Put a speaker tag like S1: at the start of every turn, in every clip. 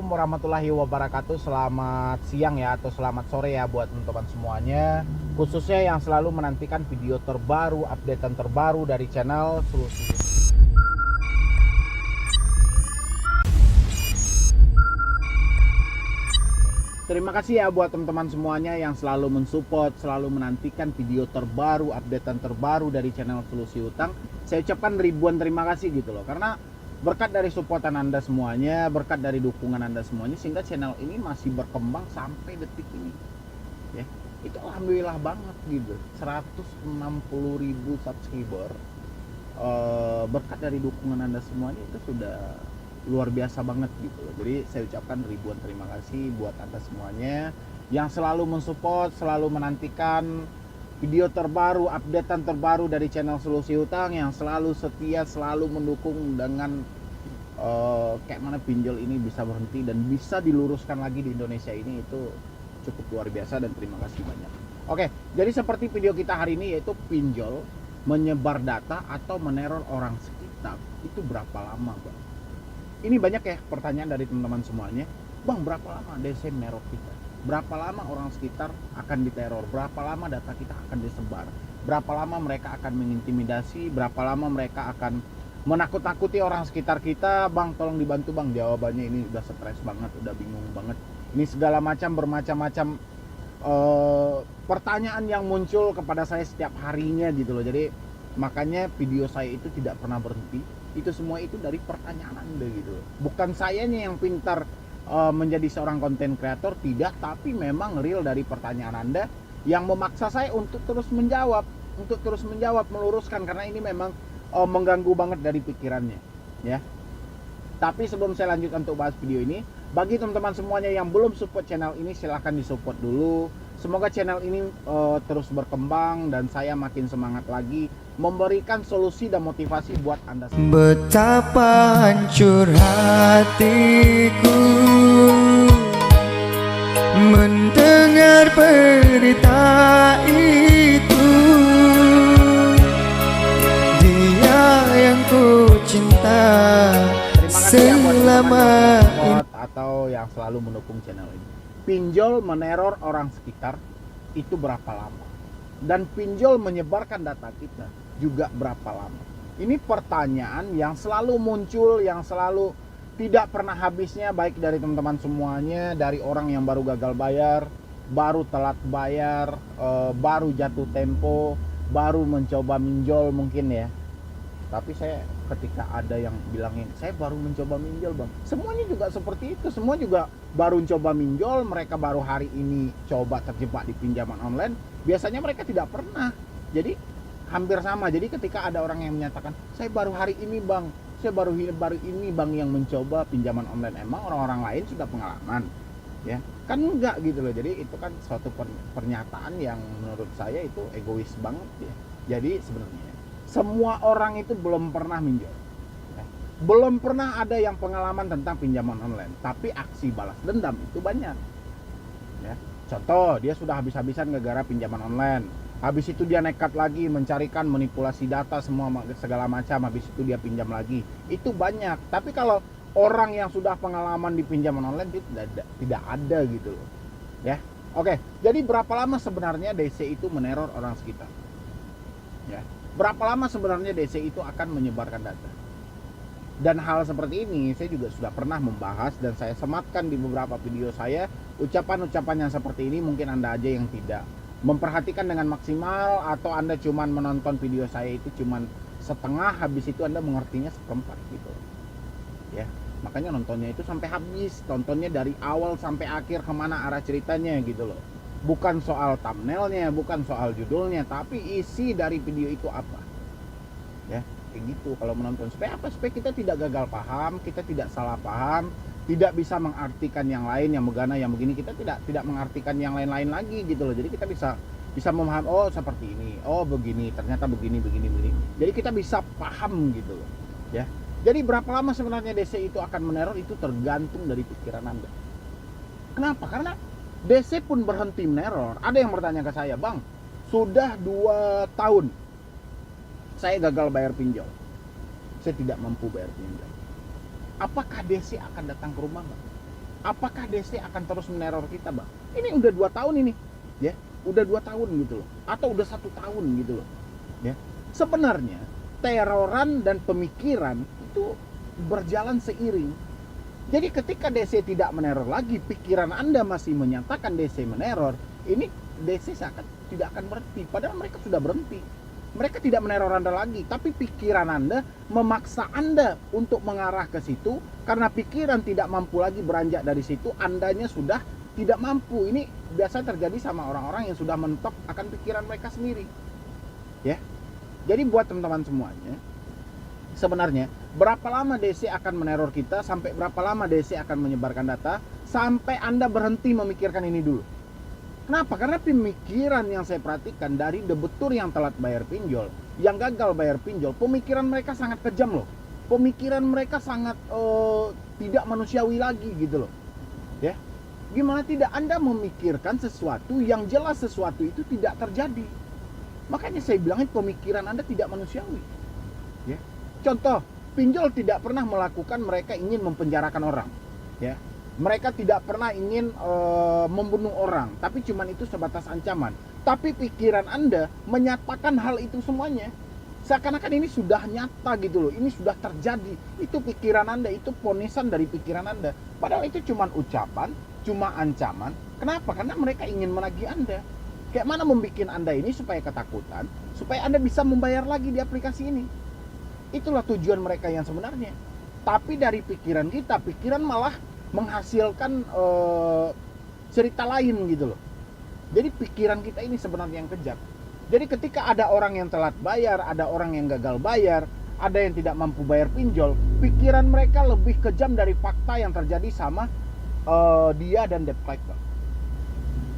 S1: Assalamualaikum warahmatullahi wabarakatuh. Selamat siang ya atau selamat sore ya buat teman-teman semuanya, khususnya yang selalu menantikan video terbaru, updatean terbaru dari channel Solusi. Terima kasih ya buat teman-teman semuanya yang selalu mensupport, selalu menantikan video terbaru, updatean terbaru dari channel Solusi Utang. Saya ucapkan ribuan terima kasih gitu loh, karena berkat dari supportan Anda semuanya, berkat dari dukungan Anda semuanya, sehingga channel ini masih berkembang sampai detik ini. Ya, itu alhamdulillah banget gitu. 160.000 subscriber. Berkat dari dukungan Anda semuanya itu sudah luar biasa banget gitu loh. Jadi saya ucapkan ribuan terima kasih buat Anda semuanya yang selalu mensupport, selalu menantikan video terbaru, updatean terbaru dari channel Solusi Utang, yang selalu setia, selalu mendukung dengan kayak mana pinjol ini bisa berhenti dan bisa diluruskan lagi di Indonesia ini. Itu cukup luar biasa dan terima kasih banyak. Oke, jadi seperti video kita hari ini, yaitu pinjol menyebar data atau meneror orang sekitar. Itu berapa lama, Bang? Ini banyak ya pertanyaan dari teman-teman semuanya. Bang, berapa lama DC meneror kita? Berapa lama orang sekitar akan diteror? Berapa lama data kita akan disebar? Berapa lama mereka akan mengintimidasi? Berapa lama mereka akan menakut-nakuti orang sekitar kita? Bang, tolong dibantu Bang. Jawabannya ini udah stres banget, udah bingung banget. Ini segala macam, bermacam-macam pertanyaan yang muncul kepada saya setiap harinya gitu loh. Jadi makanya video saya itu tidak pernah berhenti. Itu semua itu dari pertanyaan Anda gitu loh. Bukan sayanya yang pintar menjadi seorang konten kreator, tidak, tapi memang real dari pertanyaan Anda yang memaksa saya untuk terus menjawab, meluruskan, karena ini memang mengganggu banget dari pikirannya ya. Tapi sebelum saya lanjutkan untuk bahas video ini, bagi teman-teman semuanya yang belum support channel ini, silahkan disupport dulu. Semoga channel ini terus berkembang dan saya makin semangat lagi memberikan solusi dan motivasi buat Anda.
S2: Betapa hancur hatiku mendengar berita itu. Dia yang ku cinta selama ini,
S1: atau yang selalu mendukung channel ini. Pinjol meneror orang sekitar itu berapa lama? Dan pinjol menyebarkan data kita juga berapa lama? Ini pertanyaan yang selalu muncul, yang selalu tidak pernah habisnya, baik dari teman-teman semuanya, dari orang yang baru gagal bayar, baru telat bayar, baru jatuh tempo, baru mencoba minjol mungkin ya. Tapi saya ketika ada yang bilangin, saya baru mencoba minjol Bang, semuanya juga seperti itu. Semua juga baru coba minjol, mereka baru hari ini coba terjebak di pinjaman online. Biasanya mereka tidak pernah. Jadi hampir sama. Jadi ketika ada orang yang menyatakan, saya baru hari ini Bang, saya baru ini Bang yang mencoba pinjaman online, emang orang-orang lain sudah pengalaman? Ya kan enggak gitu loh. Jadi itu kan suatu pernyataan yang menurut saya itu egois banget ya. Jadi sebenarnya semua orang itu belum pernah minjol ya. Belum pernah ada yang pengalaman tentang pinjaman online, tapi aksi balas dendam itu banyak ya. Contoh, dia sudah habis-habisan gara-gara pinjaman online, habis itu dia nekat lagi mencarikan manipulasi data semua segala macam, habis itu dia pinjam lagi. Itu banyak. Tapi kalau orang yang sudah pengalaman di pinjaman online itu tidak ada gitu loh ya. Oke, jadi berapa lama sebenarnya DC itu meneror orang sekitar ya? Berapa lama sebenarnya DC itu akan menyebarkan data? Dan hal seperti ini saya juga sudah pernah membahas dan saya sematkan di beberapa video saya. Ucapan-ucapan yang seperti ini mungkin Anda aja yang tidak memperhatikan dengan maksimal, atau Anda cuman menonton video saya itu cuman setengah, habis itu Anda mengertinya seperempat gitu ya. Makanya nontonnya itu sampai habis, tontonnya dari awal sampai akhir, kemana arah ceritanya gitu loh. Bukan soal thumbnailnya, bukan soal judulnya, tapi isi dari video itu apa ya, kayak gitu. Kalau menonton supaya apa? Supaya kita tidak gagal paham, kita tidak salah paham, tidak bisa mengartikan yang lain, yang begana, yang begini. Kita tidak mengartikan yang lain-lain lagi gitu loh. Jadi kita bisa memahami, oh seperti ini, oh begini, ternyata begini. Jadi kita bisa paham gitu loh ya. Jadi berapa lama sebenarnya DC itu akan meneror, itu tergantung dari pikiran Anda. Kenapa? Karena DC pun berhenti meneror. Ada yang bertanya ke saya, Bang, sudah 2 tahun saya gagal bayar pinjol, saya tidak mampu bayar pinjol, apakah DC akan datang ke rumah Bang? apakah DC akan terus meneror kita, Bang? Ini udah 2 tahun ini, ya, udah 2 tahun gitu loh, atau udah 1 tahun gitu loh, ya. Sebenarnya teroran dan pemikiran itu berjalan seiring. Jadi ketika DC tidak meneror lagi, pikiran Anda masih menyatakan DC meneror, ini DC tidak akan berhenti, padahal mereka sudah berhenti. Mereka tidak meneror Anda lagi, tapi pikiran Anda memaksa Anda untuk mengarah ke situ, karena pikiran tidak mampu lagi beranjak dari situ, Andanya sudah tidak mampu. Ini biasa terjadi sama orang-orang yang sudah mentok akan pikiran mereka sendiri. Ya. Jadi buat teman-teman semuanya, sebenarnya berapa lama DC akan meneror kita, sampai berapa lama DC akan menyebarkan data, sampai Anda berhenti memikirkan ini dulu. Kenapa? Karena pemikiran yang saya perhatikan dari debitur yang telat bayar pinjol, yang gagal bayar pinjol, pemikiran mereka sangat kejam loh. Pemikiran mereka sangat tidak manusiawi lagi gitu loh. Ya. Gimana tidak Anda memikirkan sesuatu yang jelas sesuatu itu tidak terjadi. Makanya saya bilangin pemikiran Anda tidak manusiawi. Ya. Contoh, pinjol tidak pernah melakukan mereka ingin mempenjarakan orang. Ya. Mereka tidak pernah ingin membunuh orang, tapi cuman itu sebatas ancaman. Tapi pikiran Anda menyatakan hal itu semuanya. Seakan-akan ini sudah nyata gitu loh, ini sudah terjadi. Itu pikiran Anda, itu ponisan dari pikiran Anda. Padahal itu cuman ucapan, cuma ancaman. Kenapa? Karena mereka ingin menagih Anda. Kayak mana membuat Anda ini supaya ketakutan, supaya Anda bisa membayar lagi di aplikasi ini. Itulah tujuan mereka yang sebenarnya. Tapi dari pikiran kita, pikiran malah menghasilkan cerita lain gitu loh. Jadi pikiran kita ini sebenarnya yang kejam. Jadi ketika ada orang yang telat bayar, ada orang yang gagal bayar, ada yang tidak mampu bayar pinjol, pikiran mereka lebih kejam dari fakta yang terjadi sama dia dan debt collector.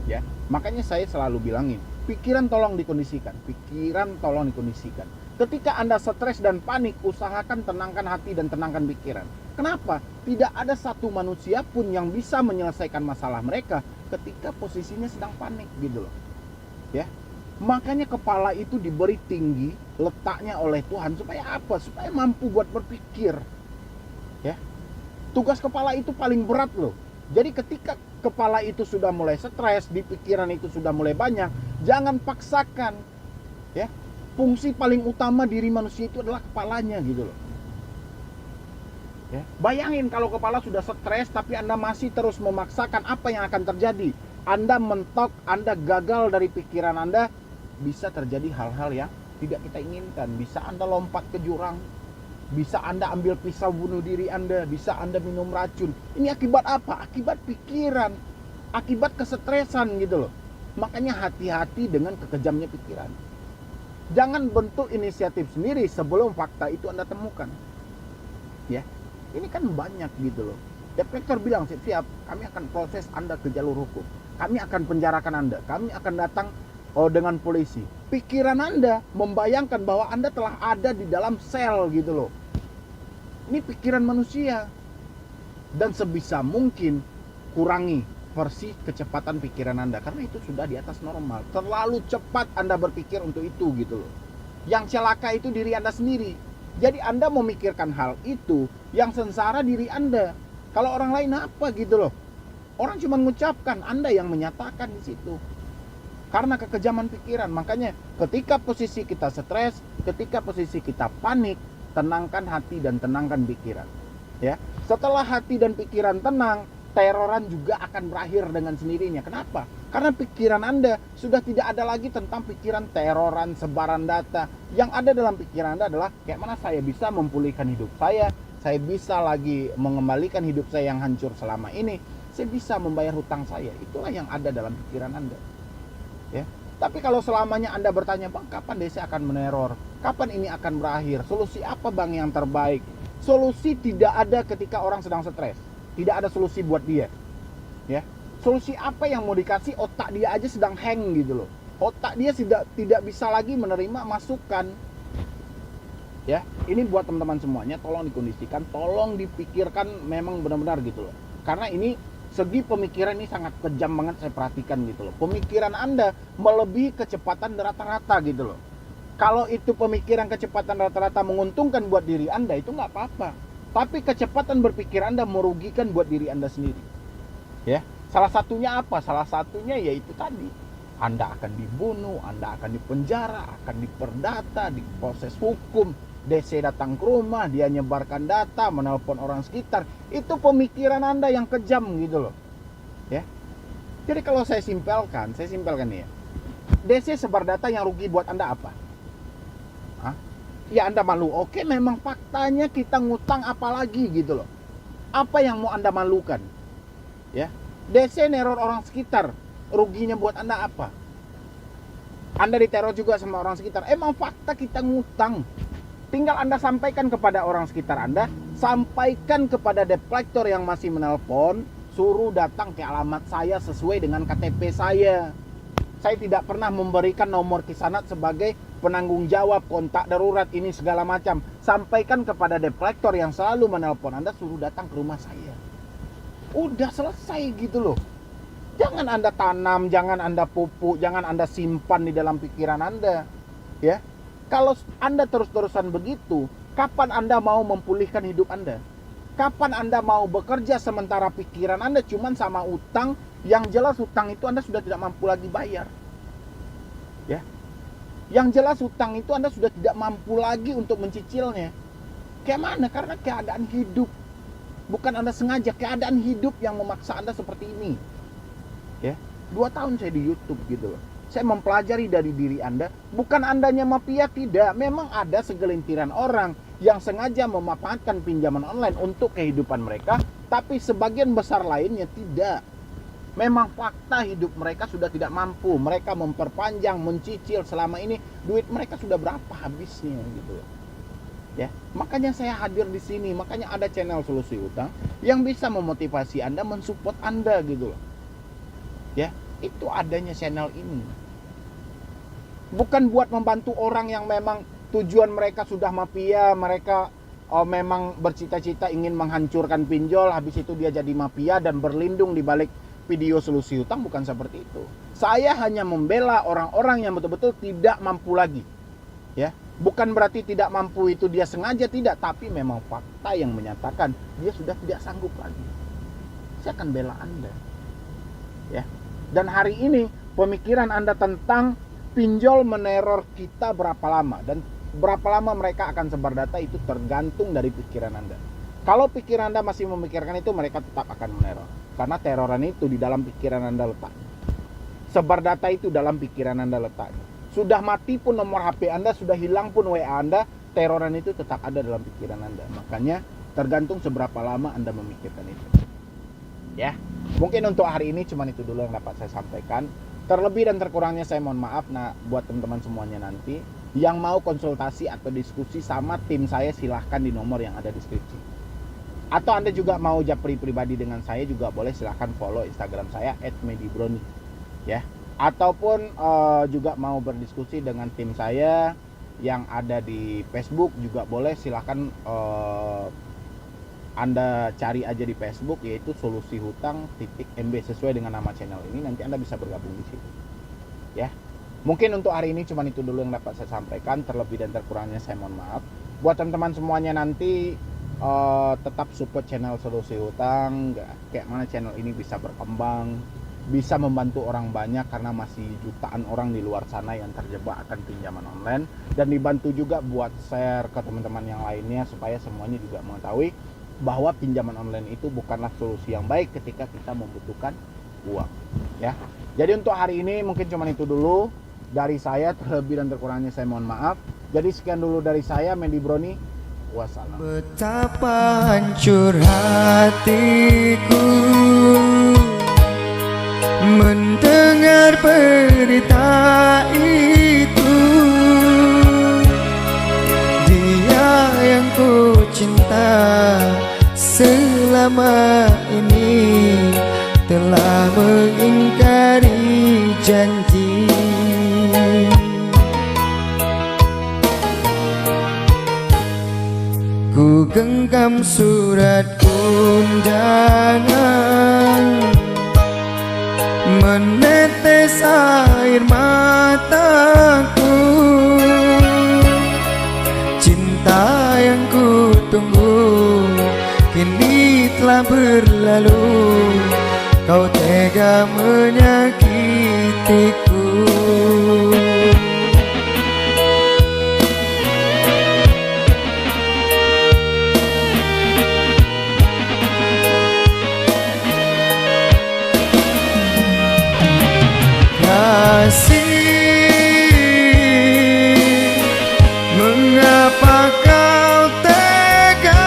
S1: Ya, makanya saya selalu bilangin, pikiran tolong dikondisikan, pikiran tolong dikondisikan. Ketika Anda stres dan panik, usahakan tenangkan hati dan tenangkan pikiran. Kenapa? Tidak ada satu manusia pun yang bisa menyelesaikan masalah mereka ketika posisinya sedang panik gitu loh. Ya. Makanya kepala itu diberi tinggi letaknya oleh Tuhan supaya apa? Supaya mampu buat berpikir. Ya. Tugas kepala itu paling berat loh. Jadi ketika kepala itu sudah mulai stres, di pikiran itu sudah mulai banyak, jangan paksakan. Ya. Fungsi paling utama diri manusia itu adalah kepalanya gitu loh. Ya. Bayangin kalau kepala sudah stres tapi Anda masih terus memaksakan, apa yang akan terjadi? Anda mentok, Anda gagal dari pikiran Anda, bisa terjadi hal-hal yang tidak kita inginkan. Bisa Anda lompat ke jurang, bisa Anda ambil pisau bunuh diri Anda, bisa Anda minum racun. Ini akibat apa? Akibat pikiran, akibat kesetresan gitu loh. Makanya hati-hati dengan kekejamnya pikiran. Jangan bentuk inisiatif sendiri sebelum fakta itu Anda temukan. Ya, ini kan banyak gitu loh. Debt collector bilang, siap, kami akan proses Anda ke jalur hukum. Kami akan penjarakan Anda. Kami akan datang dengan polisi. Pikiran Anda membayangkan bahwa Anda telah ada di dalam sel gitu loh. Ini pikiran manusia. Dan sebisa mungkin kurangi versi kecepatan pikiran Anda, karena itu sudah di atas normal. Terlalu cepat Anda berpikir untuk itu gitu loh. Yang celaka itu diri Anda sendiri. Jadi Anda memikirkan hal itu, yang sengsara diri Anda. Kalau orang lain apa gitu loh. Orang cuma mengucapkan, Anda yang menyatakan di situ. Karena kekejaman pikiran. Makanya ketika posisi kita stres, ketika posisi kita panik, tenangkan hati dan tenangkan pikiran. Ya. Setelah hati dan pikiran tenang, teroran juga akan berakhir dengan sendirinya. Kenapa? Karena pikiran Anda sudah tidak ada lagi tentang pikiran teroran, sebaran data. Yang ada dalam pikiran Anda adalah kayak mana saya bisa memulihkan hidup saya bisa lagi mengembalikan hidup saya yang hancur selama ini, saya bisa membayar hutang saya. Itulah yang ada dalam pikiran Anda. Ya. Tapi kalau selamanya Anda bertanya, Bang, kapan DC akan meneror? Kapan ini akan berakhir? Solusi apa, Bang, yang terbaik? Solusi tidak ada ketika orang sedang stres. Tidak ada solusi buat dia. Ya. Solusi apa yang mau dikasih? Otak dia aja sedang hang gitu loh. Otak dia tidak bisa lagi menerima masukan. Ya, ini buat teman-teman semuanya, tolong dikondisikan, tolong dipikirkan memang benar-benar gitu loh. Karena ini segi pemikiran ini sangat kejam banget saya perhatikan gitu loh. Pemikiran Anda melebihi kecepatan rata-rata gitu loh. Kalau itu pemikiran kecepatan rata-rata menguntungkan buat diri Anda, itu nggak apa-apa. Tapi kecepatan berpikir Anda merugikan buat diri Anda sendiri. Ya, salah satunya apa? Salah satunya yaitu tadi, Anda akan dibunuh, Anda akan dipenjara, akan diperdata, diproses hukum. DC datang ke rumah, dia nyebarkan data, menelpon orang sekitar. Itu pemikiran Anda yang kejam gitu loh. Ya. Jadi kalau saya simpelkan nih ya. DC sebar data yang rugi buat Anda apa? Hah? Ya Anda malu. Oke, memang faktanya kita ngutang apalagi gitu loh. Apa yang mau Anda malukan? Ya. DC neror orang sekitar, ruginya buat Anda apa? Anda diteror juga sama orang sekitar. Emang fakta kita ngutang. Tinggal Anda sampaikan kepada orang sekitar Anda, sampaikan kepada debt collector yang masih menelpon, suruh datang ke alamat saya sesuai dengan KTP saya. Saya tidak pernah memberikan nomor Kisanat sebagai penanggung jawab, kontak darurat ini segala macam. Sampaikan kepada debt collector yang selalu menelpon Anda, suruh datang ke rumah saya. Udah selesai gitu loh. Jangan Anda tanam, jangan Anda pupuk, jangan Anda simpan di dalam pikiran Anda. Ya. Kalau Anda terus-terusan begitu, kapan Anda mau memulihkan hidup Anda? Kapan Anda mau bekerja sementara pikiran Anda cuman sama utang, yang jelas utang itu Anda sudah tidak mampu lagi bayar. Ya. Yang jelas utang itu Anda sudah tidak mampu lagi untuk mencicilnya. Kayak mana? Karena keadaan hidup. Bukan Anda sengaja, keadaan hidup yang memaksa Anda seperti ini. Ya. 2 tahun saya di YouTube gitu loh. Saya mempelajari dari diri Anda, bukan Andanya mafia, tidak. Memang ada segelintiran orang yang sengaja memanfaatkan pinjaman online untuk kehidupan mereka, tapi sebagian besar lainnya tidak. Memang fakta hidup mereka sudah tidak mampu. Mereka memperpanjang, mencicil selama ini, duit mereka sudah berapa habisnya gitu. Ya, makanya saya hadir di sini, makanya ada channel Solusi Utang yang bisa memotivasi Anda, mensupport Anda gitu loh. Ya, itu adanya channel ini. Bukan buat membantu orang yang memang tujuan mereka sudah mafia, mereka memang bercita-cita ingin menghancurkan pinjol, habis itu dia jadi mafia dan berlindung di balik video Solusi Utang, bukan seperti itu. Saya hanya membela orang-orang yang betul-betul tidak mampu lagi. Ya, bukan berarti tidak mampu itu dia sengaja, tidak, tapi memang fakta yang menyatakan dia sudah tidak sanggup lagi. Saya akan bela Anda. Ya. Dan hari ini pemikiran Anda tentang pinjol meneror kita berapa lama dan berapa lama mereka akan sebar data itu tergantung dari pikiran Anda. Kalau pikiran Anda masih memikirkan itu, mereka tetap akan meneror. Karena teroran itu di dalam pikiran Anda letaknya. Sebar data itu dalam pikiran Anda letaknya. Sudah mati pun nomor HP Anda, sudah hilang pun WA Anda, teroran itu tetap ada dalam pikiran Anda. Makanya tergantung seberapa lama Anda memikirkan itu. Ya, mungkin untuk hari ini cuma itu dulu yang dapat saya sampaikan. Terlebih dan terkurangnya saya mohon maaf. Nah, buat teman-teman semuanya nanti yang mau konsultasi atau diskusi sama tim saya, silahkan di nomor yang ada di deskripsi. Atau Anda juga mau japri pribadi dengan saya juga boleh, silahkan follow Instagram saya @medibroni ya. Ataupun juga mau berdiskusi dengan tim saya yang ada di Facebook juga boleh, silahkan Anda cari aja di Facebook yaitu Solusi Hutang .mb sesuai dengan nama channel ini, nanti Anda bisa bergabung di situ. Ya. Mungkin untuk hari ini cuma itu dulu yang dapat saya sampaikan, terlebih dan terkurangnya saya mohon maaf. Buat teman-teman semuanya nanti tetap support channel Solusi Hutang, kayak mana channel ini bisa berkembang, bisa membantu orang banyak karena masih jutaan orang di luar sana yang terjebak akan pinjaman online, dan dibantu juga buat share ke teman-teman yang lainnya supaya semuanya juga mengetahui bahwa pinjaman online itu bukanlah solusi yang baik ketika kita membutuhkan uang. Ya. Jadi untuk hari ini mungkin cuma itu dulu dari saya, terlebih dan terkurangnya saya mohon maaf. Jadi sekian dulu dari saya, Mendy Broni. Wassalam.
S2: Betapa hancur hatiku mendengar berita itu. Dia yang ku cinta selama ini telah mengingkari janji. Ku genggam surat undangan, menetes air mataku. Cinta yang ku tunggu kini telah berlalu. Kau tega menyakitiku. Kasih, mengapa kau tega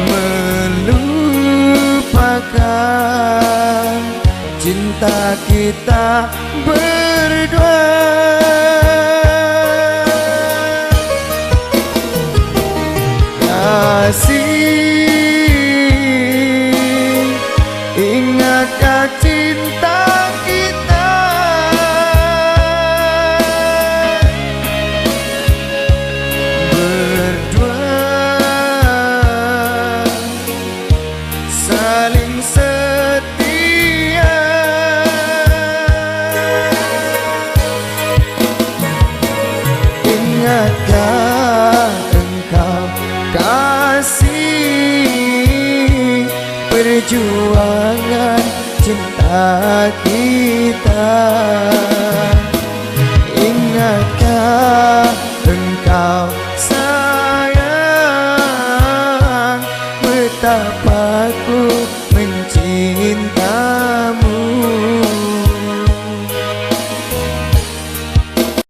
S2: melupakan cinta kita berdua? Kasih, ingatkah cinta kita berdua saling setia? Ingatkah engkau kasih perjuangan cinta kita?